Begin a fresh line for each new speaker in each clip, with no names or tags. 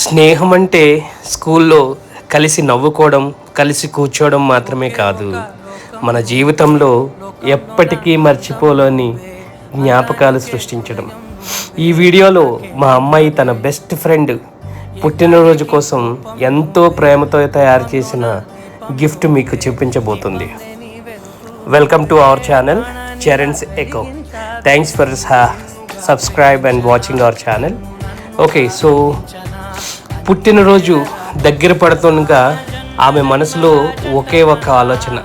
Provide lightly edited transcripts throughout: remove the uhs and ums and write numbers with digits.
స్నేహం అంటే స్కూల్లో కలిసి నవ్వుకోవడం, కలిసి కూర్చోవడం మాత్రమే కాదు. మన జీవితంలో ఎప్పటికీ మర్చిపోలేని జ్ఞాపకాలు సృష్టించడం. ఈ వీడియోలో మా అమ్మాయి తన బెస్ట్ ఫ్రెండ్ పుట్టినరోజు కోసం ఎంతో ప్రేమతో తయారు చేసిన గిఫ్ట్ మీకు చూపించబోతుంది. Welcome to our channel Charan's echo. Thanks for subscribe and watching our channel. Okay, so పుట్టినరోజు దగ్గర పడుతుండగా ఆమె మనసులో ఒకే ఒక ఆలోచన,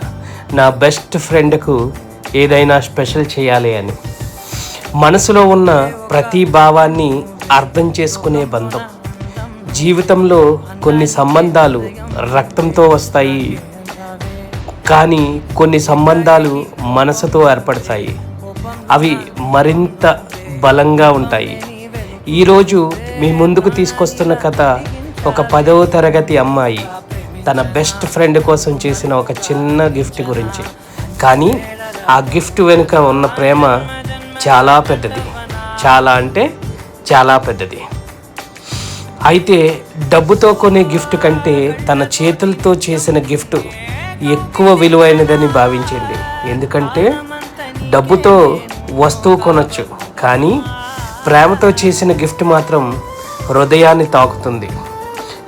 నా బెస్ట్ ఫ్రెండ్కు ఏదైనా స్పెషల్ చేయాలి అని. మనసులో ఉన్న ప్రతి భావాన్ని అర్థం చేసుకునే బంధం. జీవితంలో కొన్ని సంబంధాలు రక్తంతో వస్తాయి, కానీ కొన్ని సంబంధాలు మనసుతో ఏర్పడతాయి. అవి మరింత బలంగా ఉంటాయి. ఈరోజు మీ ముందుకు తీసుకొస్తున్న కథ ఒక 10వ తరగతి అమ్మాయి తన బెస్ట్ ఫ్రెండ్ కోసం చేసిన ఒక చిన్న గిఫ్ట్ గురించి. కానీ ఆ గిఫ్ట్ వెనుక ఉన్న ప్రేమ చాలా పెద్దది, చాలా అంటే చాలా పెద్దది. అయితే డబ్బుతో కొనే గిఫ్ట్ కంటే తన చేతులతో చేసిన గిఫ్ట్ ఎక్కువ విలువైనదని భావించింది. ఎందుకంటే డబ్బుతో వస్తువు కొనొచ్చు, కానీ ప్రేమతో చేసిన గిఫ్ట్ మాత్రం హృదయాన్ని తాకుతుంది.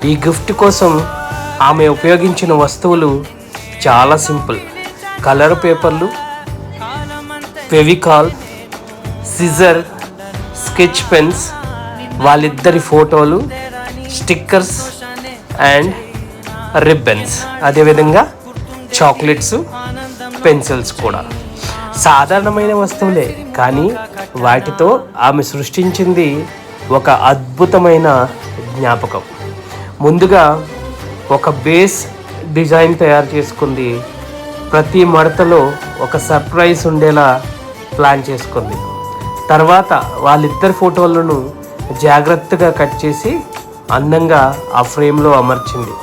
ఈ గిఫ్ట్ కోసం ఆమె ఉపయోగించిన వస్తువులు చాలా సింపుల్. కలర్ పేపర్లు, ఫెవికాల్, సిజర్, స్కెచ్ పెన్స్, వాళ్ళిద్దరి ఫోటోలు, స్టిక్కర్స్ అండ్ రిబ్బన్స్, అదేవిధంగా చాక్లెట్స్, పెన్సిల్స్ కూడా. సాధారణమైన వస్తువులే, కానీ వాటితో ఆమె సృష్టించింది ఒక అద్భుతమైన జ్ఞాపకం. ముందుగా ఒక బేస్ డిజైన్ తయారు చేసుకుంది. ప్రతి మడతలో ఒక సర్ప్రైజ్ ఉండేలా ప్లాన్ చేసుకుంది. తర్వాత వాళ్ళిద్దరి ఫోటోలను జాగ్రత్తగా కట్ చేసి అందంగా ఆ ఫ్రేమ్లో అమర్చింది.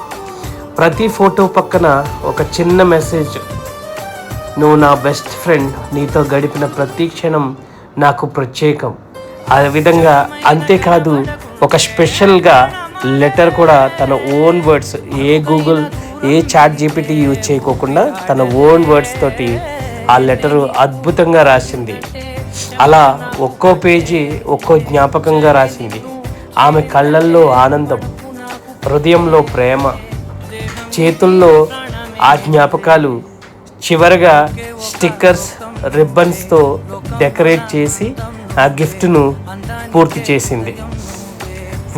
ప్రతి ఫోటో పక్కన ఒక చిన్న మెసేజ్, నువ్వు నా బెస్ట్ ఫ్రెండ్, నీతో గడిపిన ప్రతి క్షణం నాకు ప్రత్యేకం. ఆ విధంగా అంతేకాదు, ఒక స్పెషల్గా లెటర్ కూడా తన ఓన్ వర్డ్స్, ఏ గూగుల్, ఏ చాట్ జీపీటీ యూజ్ చేయకోకుండా తన ఓన్ వర్డ్స్ తోటి ఆ లెటరు అద్భుతంగా రాసింది. అలా ఒక్కో పేజీ ఒక్కో జ్ఞాపకంగా రాసింది. ఆమె కళ్ళల్లో ఆనందం, హృదయంలో ప్రేమ, చేతుల్లో ఆ జ్ఞాపకాలు. చివరగా స్టిక్కర్స్, రిబ్బన్స్తో డెకరేట్ చేసి ఆ గిఫ్ట్ను పూర్తి చేసింది.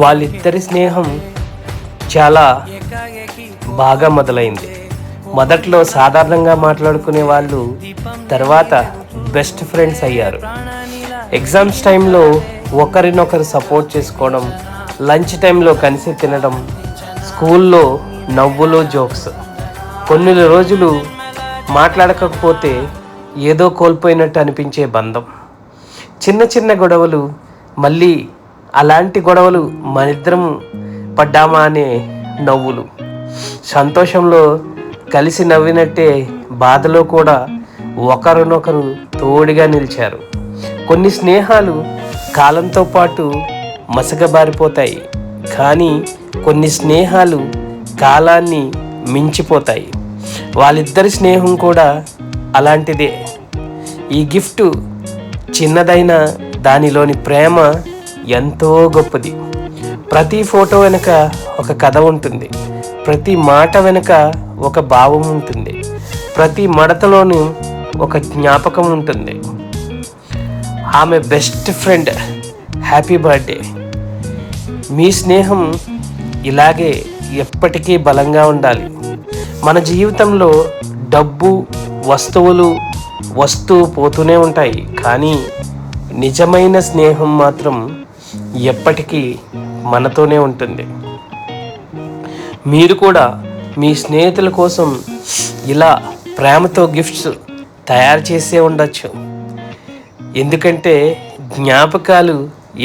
వాళ్ళిద్దరి స్నేహం చాలా బాగా మొదలైంది. మొదట్లో సాధారణంగా మాట్లాడుకునే వాళ్ళు తర్వాత బెస్ట్ ఫ్రెండ్స్ అయ్యారు. ఎగ్జామ్స్ టైంలో ఒకరినొకరు సపోర్ట్ చేసుకోవడం, లంచ్ టైంలో కలిసి తినడం, స్కూల్లో నవ్వులు, జోక్స్. కొన్ని రోజులు మాట్లాడకపోతే ఏదో కోల్పోయినట్టు అనిపించే బంధం. చిన్న చిన్న గొడవలు, మళ్ళీ అలాంటి గొడవలు, మనిద్దరం పడ్డామా అనే నవ్వులు. సంతోషంలో కలిసి నవ్వినట్టే బాధలో కూడా ఒకరినొకరు తోడుగా నిలిచారు. కొన్ని స్నేహాలు కాలంతో పాటు మసకబారిపోతాయి, కానీ కొన్ని స్నేహాలు కాలాన్ని మించిపోతాయి. వాళ్ళిద్దరి స్నేహం కూడా అలాంటిదే. ఈ గిఫ్ట్ చిన్నదైన దానిలోని ప్రేమ ఎంతో గొప్పది. ప్రతి ఫోటో వెనుక ఒక కథ ఉంటుంది, ప్రతి మాట వెనుక ఒక భావం ఉంటుంది, ప్రతి మడతలోనూ ఒక జ్ఞాపకం ఉంటుంది. ఆమె బెస్ట్ ఫ్రెండ్, హ్యాపీ బర్త్డే. మీ స్నేహం ఇలాగే ఎప్పటికీ బలంగా ఉండాలి. మన జీవితంలో డబ్బు, వస్తువులు వస్తూ పోతూనే ఉంటాయి, కానీ నిజమైన స్నేహం మాత్రం ఎప్పటికీ మనతోనే ఉంటుంది. మీరు కూడా మీ స్నేహితుల కోసం ఇలా ప్రేమతో గిఫ్ట్స్ తయారు చేసే ఉండొచ్చు. ఎందుకంటే జ్ఞాపకాలు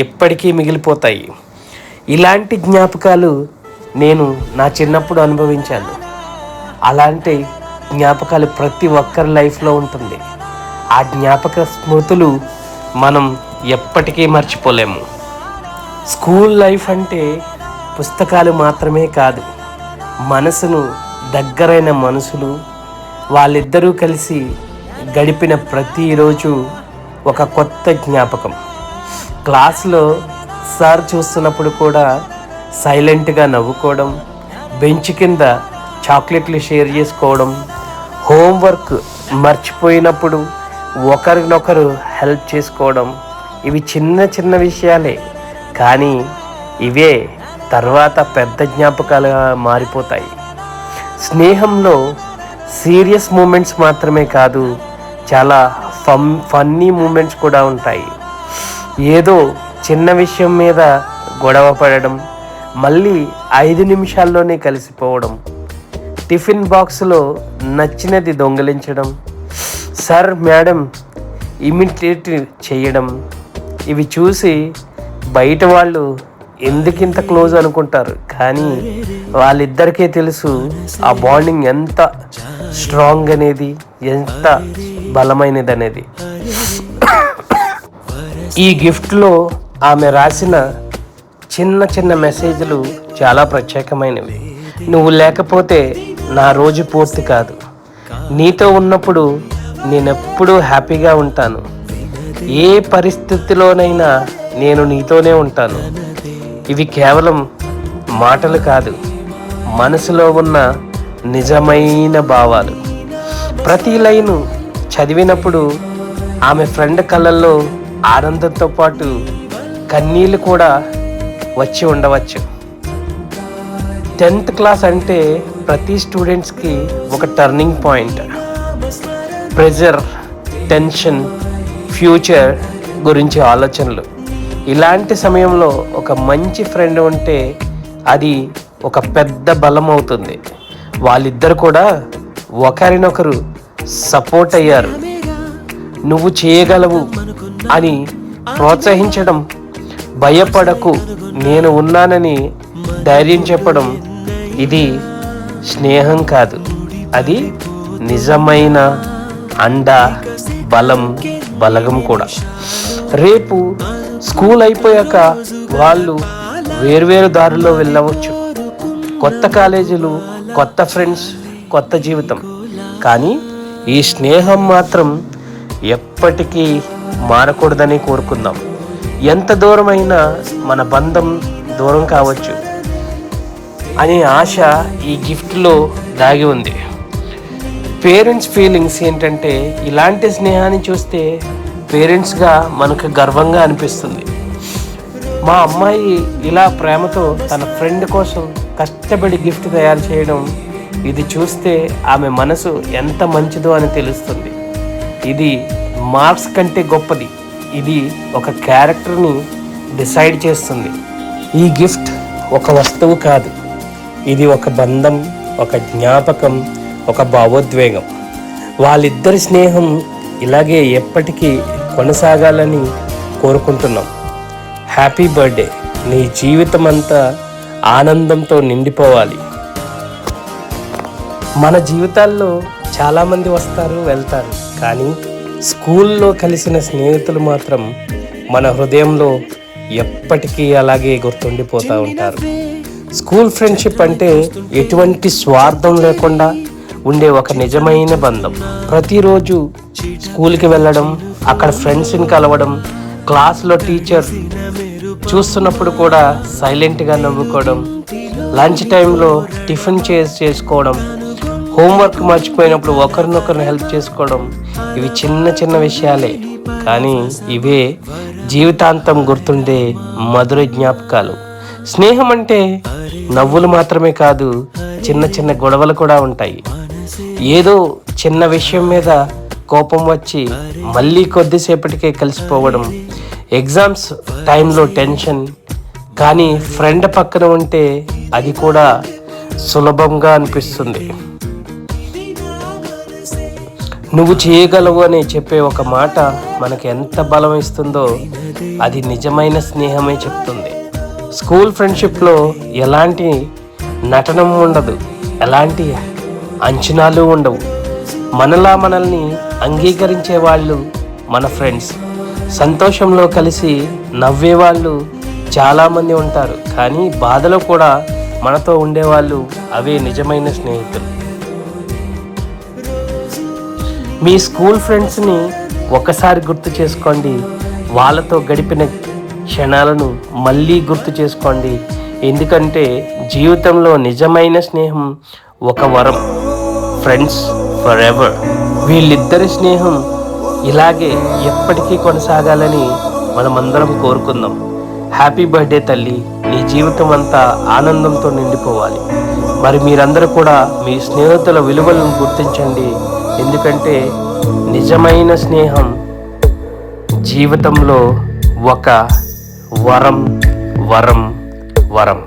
ఎప్పటికీ మిగిలిపోతాయి. ఇలాంటి జ్ఞాపకాలు నేను నా చిన్నప్పుడు అనుభవించాను. అలాంటి జ్ఞాపకాలు ప్రతి ఒక్కరి లైఫ్లో ఉంటుంది. ఆ జ్ఞాపక స్మృతులు మనం ఎప్పటికీ మర్చిపోలేము. స్కూల్ లైఫ్ అంటే పుస్తకాలు మాత్రమే కాదు, మనసును దగ్గరైన మనుషులు, వాళ్ళిద్దరూ కలిసి గడిపిన ప్రతిరోజు ఒక కొత్త జ్ఞాపకం. క్లాస్లో సార్ చూస్తున్నప్పుడు కూడా సైలెంట్గా నవ్వుకోవడం, బెంచ్ కింద చాక్లెట్లు షేర్ చేసుకోవడం, హోంవర్క్ మర్చిపోయినప్పుడు ఒకరినొకరు హెల్ప్ చేసుకోవడం, ఇవి చిన్న చిన్న విషయాలే, కానీ ఇవే తర్వాత పెద్ద జ్ఞాపకాలుగా మారిపోతాయి. స్నేహంలో సీరియస్ మూమెంట్స్ మాత్రమే కాదు, చాలా ఫన్నీ మూమెంట్స్ కూడా ఉంటాయి. ఏదో చిన్న విషయం మీద గొడవ పడడం, మళ్ళీ 5 నిమిషాల్లోనే కలిసిపోవడం, టిఫిన్ బాక్స్లో నచ్చినది దొంగిలించడం, సార్ మేడం ఇమిటేట్ చేయడం, ఇవి చూసి బయట వాళ్ళు ఎందుకింత క్లోజ్ అనుకుంటారు, కానీ వాళ్ళిద్దరికీ తెలుసు ఆ బాండింగ్ ఎంత స్ట్రాంగ్ అనేది, ఎంత బలమైనది అనేది. ఈ గిఫ్ట్లో ఆమె రాసిన చిన్న చిన్న మెసేజ్లు చాలా ప్రత్యేకమైనవి. నువ్వు లేకపోతే నా రోజు పూర్తి కాదు, నీతో ఉన్నప్పుడు నేనెప్పుడూ హ్యాపీగా ఉంటాను, ఏ పరిస్థితిలోనైనా నేను నీతోనే ఉంటాను. ఇవి కేవలం మాటలు కాదు, మనసులో ఉన్న నిజమైన భావాలు. ప్రతి లైను చదివినప్పుడు ఆమె ఫ్రెండ్ కళ్ళల్లో ఆనందంతో పాటు కన్నీళ్ళు కూడా వచ్చి ఉండవచ్చు. 10th క్లాస్ అంటే ప్రతి స్టూడెంట్స్కి ఒక turning point. Pressure, tension, future గురించి ఆలోచనలు. ఇలాంటి సమయంలో ఒక మంచి ఫ్రెండ్ ఉంటే అది ఒక పెద్ద బలం అవుతుంది. వాళ్ళిద్దరు కూడా ఒకరినొకరు సపోర్ట్ అయ్యారు. నువ్వు చేయగలవు అని ప్రోత్సహించడం, భయపడకు నేను ఉన్నానని ధైర్యం చెప్పడం, ఇది స్నేహం కాదు, అది నిజమైన అండ, బలగం కూడా. రేపు స్కూల్ అయిపోయాక వాళ్ళు వేర్వేరు దారుల్లో వెళ్ళవచ్చు. కొత్త కాలేజీలు, కొత్త ఫ్రెండ్స్, కొత్త జీవితం. కానీ ఈ స్నేహం మాత్రం ఎప్పటికీ మారకూడదని కోరుకుందాం. ఎంత దూరమైనా మన బంధం దూరం కావచ్చు అనే ఆశ ఈ గిఫ్ట్లో దాగి ఉంది. పేరెంట్స్ ఫీలింగ్స్ ఏంటంటే, ఇలాంటి స్నేహాన్ని చూస్తే పేరెంట్స్గా మనకు గర్వంగా అనిపిస్తుంది. మా అమ్మాయి ఇలా ప్రేమతో తన ఫ్రెండ్ కోసం కష్టపడి గిఫ్ట్ తయారు చేయడం, ఇది చూస్తే ఆమె మనసు ఎంత మంచిదో అని తెలుస్తుంది. ఇది మార్క్స్ కంటే గొప్పది, ఇది ఒక క్యారెక్టర్ని డిసైడ్ చేస్తుంది. ఈ గిఫ్ట్ ఒక వస్తువు కాదు, ఇది ఒక బంధం, ఒక జ్ఞాపకం, ఒక భావోద్వేగం. వాళ్ళిద్దరి స్నేహం ఇలాగే ఎప్పటికీ కొనసాగాలని కోరుకుంటున్నాం. హ్యాపీ బర్త్డే, నీ జీవితం అంతా ఆనందంతో నిండిపోవాలి. మన జీవితాల్లో చాలామంది వస్తారు, వెళ్తారు, కానీ స్కూల్లో కలిసిన స్నేహితులు మాత్రం మన హృదయంలో ఎప్పటికీ అలాగే గుర్తుండిపోతూ ఉంటారు. స్కూల్ ఫ్రెండ్షిప్ అంటే ఎటువంటి స్వార్థం లేకుండా ఉండే ఒక నిజమైన బంధం. ప్రతిరోజు స్కూల్కి వెళ్ళడం, అక్కడ ఫ్రెండ్స్ని కలవడం, క్లాస్లో టీచర్ చూస్తున్నప్పుడు కూడా సైలెంట్గా నవ్వుకోవడం, లంచ్ టైంలో టిఫిన్ చేసుకోవడం, హోంవర్క్ మర్చిపోయినప్పుడు ఒకరినొకరిని హెల్ప్ చేసుకోవడం, ఇవి చిన్న చిన్న విషయాలే, కానీ ఇవే జీవితాంతం గుర్తుండే మధుర జ్ఞాపకాలు. స్నేహం అంటే నవ్వులు మాత్రమే కాదు, చిన్న చిన్న గొడవలు కూడా ఉంటాయి. ఏదో చిన్న విషయం మీద కోపం వచ్చి మళ్ళీ కొద్దిసేపటికే కలిసిపోవడం, ఎగ్జామ్స్ టైంలో టెన్షన్, కానీ ఫ్రెండ్ పక్కన ఉంటే అది కూడా సులభంగా అనిపిస్తుంది. నువ్వు చేయగలవు అని చెప్పే ఒక మాట మనకు ఎంత బలం ఇస్తుందో అది నిజమైన స్నేహమే చెప్తుంది. స్కూల్ ఫ్రెండ్షిప్లో ఎలాంటి నటనం ఉండదు, ఎలాంటి అంచనాలు ఉండవు. మనల్ని అంగీకరించే వాళ్ళు మన ఫ్రెండ్స్. సంతోషంలో కలిసి నవ్వేవాళ్ళు చాలామంది ఉంటారు, కానీ బాధలో కూడా మనతో ఉండేవాళ్ళు అవే నిజమైన స్నేహితులు. మీ స్కూల్ ఫ్రెండ్స్ని ఒకసారి గుర్తు చేసుకోండి, వాళ్ళతో గడిపిన క్షణాలను మళ్ళీ గుర్తు చేసుకోండి. ఎందుకంటే జీవితంలో నిజమైన స్నేహం ఒక వరం. Friends for ever. వీళ్ళిద్దరి స్నేహం ఇలాగే ఎప్పటికీ కొనసాగాలని మనమందరం కోరుకుందాం. హ్యాపీ బర్త్డే తల్లి, నీ జీవితం అంతా ఆనందంతో నిండిపోవాలి. మరి మీరందరూ కూడా మీ స్నేహితుల విలువలను గుర్తించండి. ఎందుకంటే నిజమైన స్నేహం జీవితంలో ఒక వరం వరం వరం.